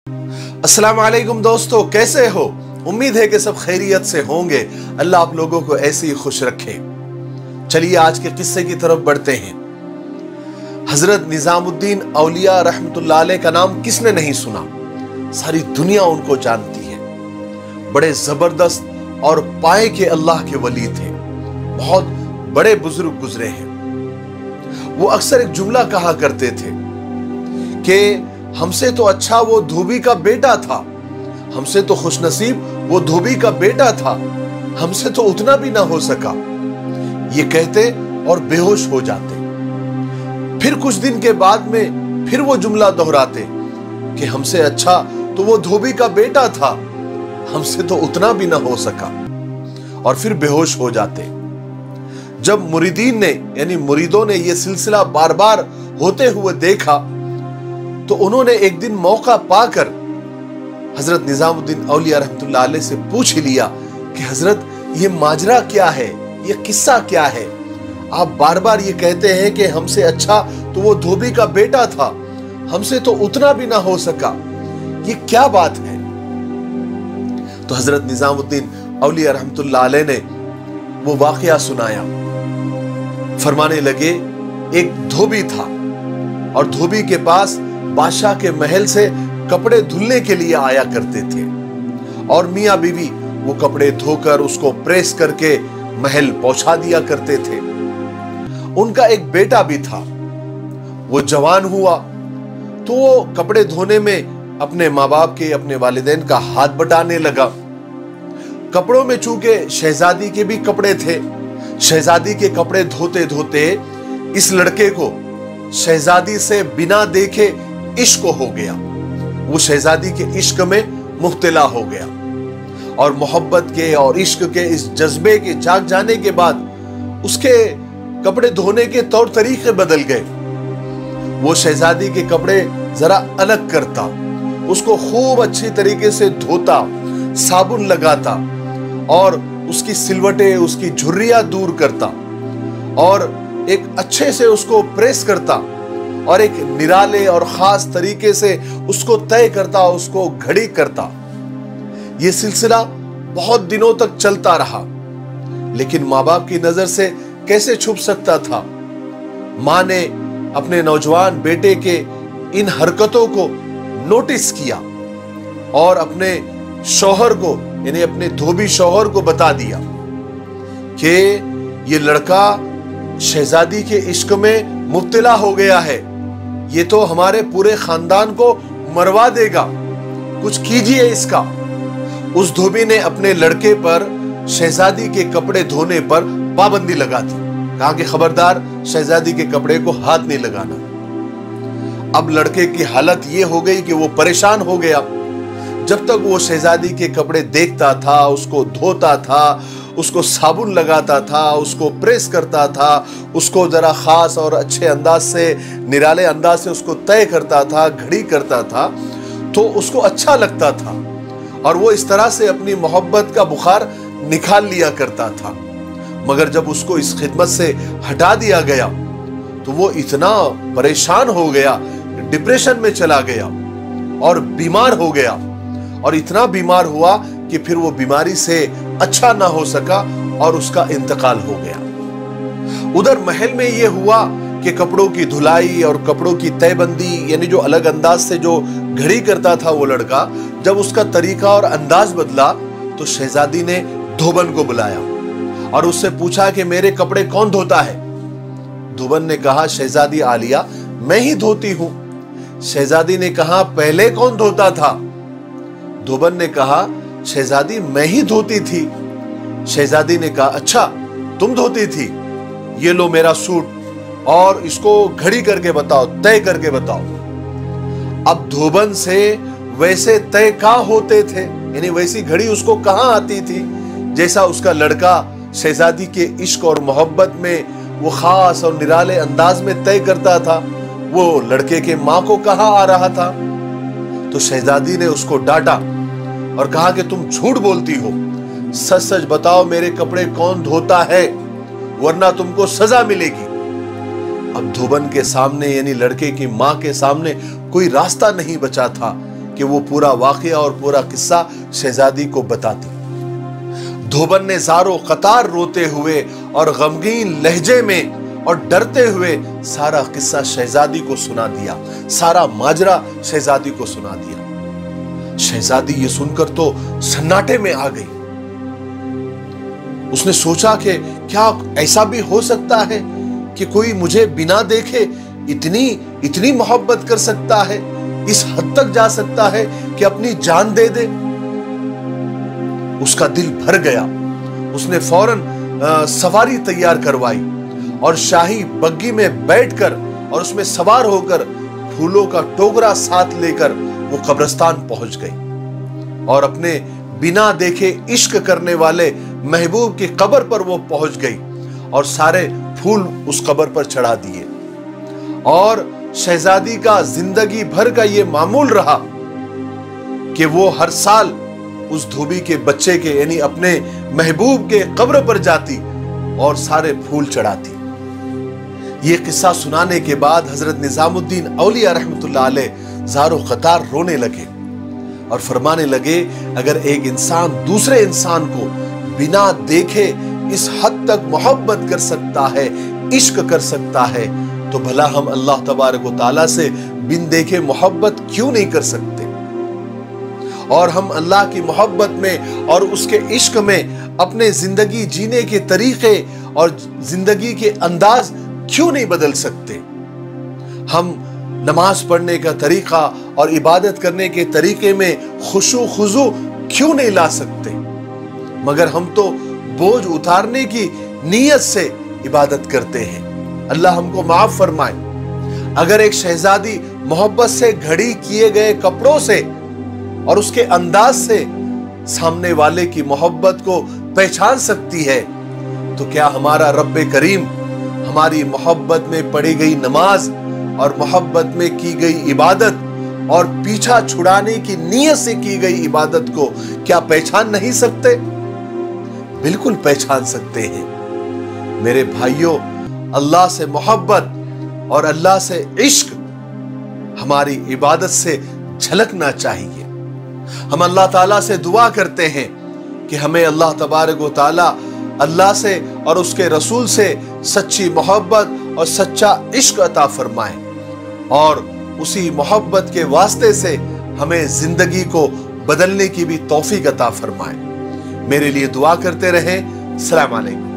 अस्सलाम वालेकुम दोस्तों, कैसे हो? उम्मीद है कि सब खैरियत से होंगे। अल्लाह आप लोगों को ऐसे ही खुश रखे। चलिए आज के किस्से की तरफ बढ़ते हैं। हजरत निजामुद्दीन औलिया रहमतुल्लाह अलैह का नाम किसने नहीं सुना? सारी दुनिया उनको जानती है। बड़े जबरदस्त और पाए के अल्लाह के वली थे। बहुत बड़े बुजुर्ग गुजरे हैं। वो अक्सर एक जुमला कहा करते थे कि हमसे तो अच्छा वो धोबी का बेटा था, हमसे तो खुशनसीब वो धोबी का बेटा था, हमसे तो उतना भी ना हो सका। ये कहते और बेहोश हो जाते। फिर कुछ दिन के बाद में फिर वो जुमला दोहराते कि हमसे अच्छा तो वो धोबी का बेटा था, हमसे तो उतना भी ना हो सका, और फिर बेहोश हो जाते। जब मुरीदीन ने यानी मुरीदों ने यह सिलसिला बार बार होते हुए देखा तो उन्होंने एक दिन मौका पाकर हजरत निजामुद्दीन औलिया रहमतुल्लाह अलैह से पूछ ही लिया कि हजरत ये माजरा क्या है, ये किस्सा क्या है? आप बार बार ये कहते हैं कि हमसे अच्छा तो वो धोबी का बेटा था, हमसे तो उतना भी ना हो सका, ये क्या बात है? तो हजरत निजामुद्दीन औलिया रहमतुल्लाह अलैह ने वो वाकया सुनाया। फरमाने लगे, एक धोबी था और धोबी के पास बादशाह के महल से कपड़े धुलने के लिए आया करते थे, और मियां बीवी वो कपड़े धोकर उसको प्रेस करके महल पहुंचा दिया करते थे। उनका एक बेटा भी था। वो जवान हुआ तो वो कपड़े धोने में अपने माँ बाप के, अपने वालिदैन का हाथ बटाने लगा। कपड़ों में चूंकि शहजादी के भी कपड़े थे, शहजादी के कपड़े धोते धोते इस लड़के को शहजादी से बिना देखे इश्क हो गया। वो शहजादी के इश्क में मुब्तला हो गया, और मोहब्बत के और इश्क के इस जज्बे के जाग जाने के बाद उसके कपड़े धोने के तौर तरीके बदल गए। वो शहजादी के कपड़े जरा अलग करता, उसको खूब अच्छी तरीके से धोता, साबुन लगाता, और उसकी सिलवटें, उसकी झुर्रियां दूर करता, और एक अच्छे से उसको प्रेस करता, और एक निराले और खास तरीके से उसको तय करता, उसको घड़ी करता। यह सिलसिला बहुत दिनों तक चलता रहा, लेकिन माँ बाप की नजर से कैसे छुप सकता था? माँ ने अपने नौजवान बेटे के इन हरकतों को नोटिस किया और अपने शौहर को यानी अपने धोबी शौहर को बता दिया कि ये लड़का शहजादी के इश्क में मुब्तला हो गया है, ये तो हमारे पूरे खानदान को मरवा देगा, कुछ कीजिए इसका। उस धोबी ने अपने लड़के पर शहजादी के कपड़े धोने पर पाबंदी लगा दी। कहा कि खबरदार शहजादी के कपड़े को हाथ नहीं लगाना। अब लड़के की हालत ये हो गई कि वो परेशान हो गया। जब तक वो शहजादी के कपड़े देखता था, उसको धोता था, उसको साबुन लगाता था, उसको प्रेस करता था, उसको जरा खास और अच्छे अंदाज से, निराले अंदाज से उसको तय करता था, घड़ी करता था, तो उसको अच्छा लगता था, और वो इस तरह से अपनी मोहब्बत का बुखार निकाल लिया करता था। मगर जब उसको इस खिदमत से हटा दिया गया तो वो इतना परेशान हो गया, डिप्रेशन में चला गया और बीमार हो गया, और इतना बीमार हुआ कि फिर वो बीमारी से अच्छा ना हो सका और उसका इंतकाल हो गया। उधर महल में ये हुआ कि कपड़ों की धुलाई और कपड़ों की तयबंदी, यानी जो अलग अंदाज से जो घड़ी करता था वो लड़का, जब उसका तरीका और अंदाज बदला तो शहजादी ने धोबन को बुलाया और उससे पूछा कि मेरे कपड़े कौन धोता है? धोबन ने कहा, शहजादी आलिया, मैं ही धोती हूं। शहजादी ने कहा, पहले कौन धोता था? धोबन ने कहा, शहजादी मैं ही धोती थी। शहजादी ने कहा, अच्छा तुम धोती थी, ये लो मेरा सूट और इसको घड़ी करके बताओ, तय करके बताओ। अब धोबन से वैसे तय कहाँ होते थे, यानी वैसी घड़ी उसको कहाँ आती थी जैसा उसका लड़का शहजादी के इश्क और मोहब्बत में वो खास और निराले अंदाज में तय करता था, वो लड़के के माँ को कहाँ आ रहा था? तो शहजादी ने उसको डांटा और कहा कि तुम झूठ बोलती हो, सच सच बताओ मेरे कपड़े कौन धोता है, वरना तुमको सजा मिलेगी। अब धोबन के सामने यानी लड़के की माँ के सामने कोई रास्ता नहीं बचा था कि वो पूरा वाकया और पूरा किस्सा शहजादी को बताती। धोबन ने ज़ारो कतार रोते हुए और गमगीन लहजे में और डरते हुए सारा किस्सा शहजादी को सुना दिया, सारा माजरा शहजादी को सुना दिया। शहजादी ये सुनकर तो सन्नाटे में आ गई। उसने सोचा कि क्या ऐसा भी हो सकता है कि कोई मुझे बिना देखे इतनी मोहब्बत कर सकता है, इस हद तक जा सकता है कि अपनी जान दे दे। उसका दिल भर गया। उसने फौरन सवारी तैयार करवाई और शाही बग्गी में बैठकर और उसमें सवार होकर फूलों का टोकरा साथ लेकर वो कब्रिस्तान पहुंच गई और अपने बिना देखे इश्क करने वाले महबूब की कब्र पर वो पहुंच गई और सारे फूल उस कब्र पर चढ़ा दिए। और शहजादी का जिंदगी भर का ये मामूल रहा कि वो हर साल उस धोबी के बच्चे के यानी अपने महबूब के कब्र पर जाती और सारे फूल चढ़ाती। ये किस्सा सुनाने के बाद हजरत निजामुद्दीन औलिया रहमतुल्लाह अलैह ज़ारो क़तार रोने लगे और फरमाने लगे, अगर एक इंसान दूसरे इंसान को बिना देखे इस हद तक मोहब्बत कर सकता है, इश्क कर सकता है, तो भला हम अल्लाह तबारक व तआला से बिन देखे मोहब्बत क्यों नहीं कर सकते? और हम अल्लाह की मोहब्बत में और उसके इश्क में अपने जिंदगी जीने के तरीके और जिंदगी के अंदाज क्यों नहीं बदल सकते? हम नमाज पढ़ने का तरीका और इबादत करने के तरीके में खुशू खुजू क्यों नहीं ला सकते? मगर हम तो बोझ उतारने की नीयत से इबादत करते हैं। अल्लाह हमको माफ फरमाए। अगर एक शहजादी मोहब्बत से घड़ी किए गए कपड़ों से और उसके अंदाज से सामने वाले की मोहब्बत को पहचान सकती है, तो क्या हमारा रब्बे करीम हमारी मोहब्बत में पढ़ी गई नमाज और मोहब्बत में की गई इबादत और पीछा छुड़ाने की नीयत से की गई इबादत को क्या पहचान नहीं सकते? बिल्कुल पहचान सकते हैं। मेरे भाइयों, अल्लाह से मोहब्बत और अल्लाह से इश्क हमारी इबादत से झलकना चाहिए। हम अल्लाह ताला से दुआ करते हैं कि हमें अल्लाह तबारक व तआला अल्लाह से और उसके रसूल से सच्ची मोहब्बत और सच्चा इश्क अता फरमाए और उसी मोहब्बत के वास्ते से हमें जिंदगी को बदलने की भी तौफीक अता फरमाए। मेरे लिए दुआ करते रहें। अस्सलाम वालेकुम।